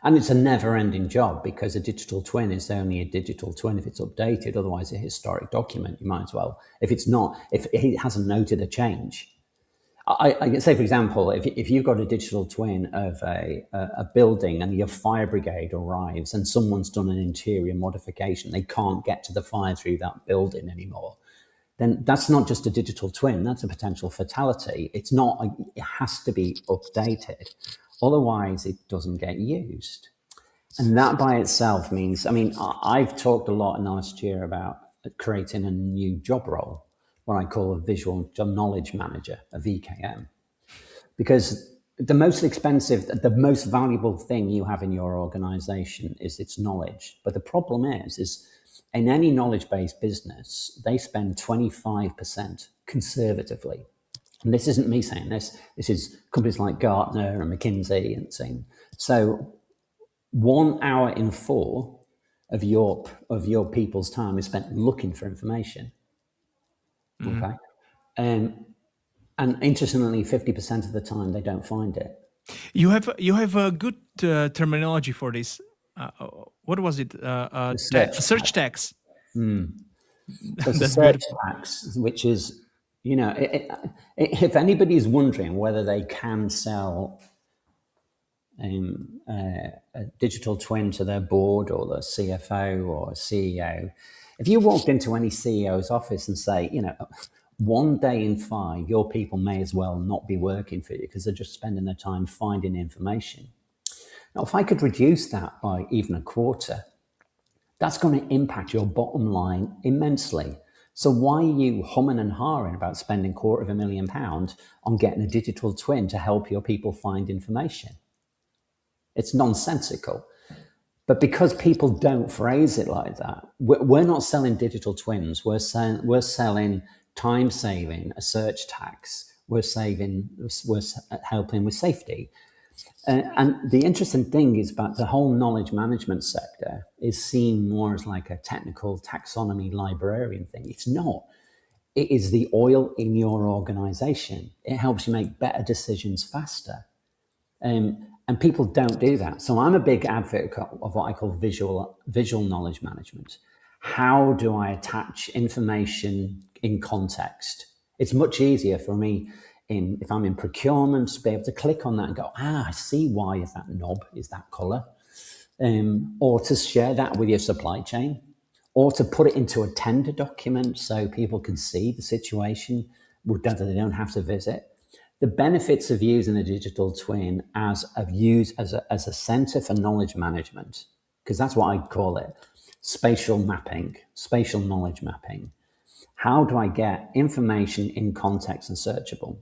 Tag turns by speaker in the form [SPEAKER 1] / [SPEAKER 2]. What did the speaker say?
[SPEAKER 1] And it's a never-ending job, because a digital twin is only a digital twin if it's updated. Otherwise, a historic document, you might as well. If it's not, if it hasn't noted a change. I can say, for example, if you've got a digital twin of a building and your fire brigade arrives and someone's done an interior modification, they can't get to the fire through that building anymore, then that's not just a digital twin, that's a potential fatality. It's not, it has to be updated. Otherwise, it doesn't get used. And that by itself means, I mean, I've talked a lot in the last year about creating a new job role, what I call a visual knowledge manager, a VKM. Because the most expensive, the most valuable thing you have in your organization is its knowledge. But the problem is in any knowledge-based business, they spend 25% conservatively. And this isn't me saying this. This is companies like Gartner and McKinsey and saying. So 1 hour in 4 of your people's time is spent looking for information. Okay. And interestingly, 50% of the time they don't find it.
[SPEAKER 2] You have a good terminology for this. What was it? Search tags.
[SPEAKER 1] So it's a search tags, which is, you know, if anybody's wondering whether they can sell a digital twin to their board or the CFO or CEO, if you walked into any CEO's office and say, you know, 1 day in 5, your people may as well not be working for you because they're just spending their time finding information. Now, if I could reduce that by even a quarter, that's going to impact your bottom line immensely. So why are you humming and hawing about spending £250,000 on getting a digital twin to help your people find information? It's nonsensical. But because people don't phrase it like that, we're not selling digital twins. We're selling time saving, a search tax. We're helping with safety. And the interesting thing is that the whole knowledge management sector is seen more as like a technical taxonomy librarian thing. It's not. It is the oil in your organization. It helps you make better decisions faster. And people don't do that. So I'm a big advocate of what I call visual knowledge management. How do I attach information in context? It's much easier for me if I'm in procurement to be able to click on that and go, I see why that knob is that color. Or to share that with your supply chain, or to put it into a tender document so people can see the situation that they don't have to visit. The benefits of using a digital twin as a center for knowledge management, because that's what I call it, spatial mapping, spatial knowledge mapping. How do I get information in context and searchable?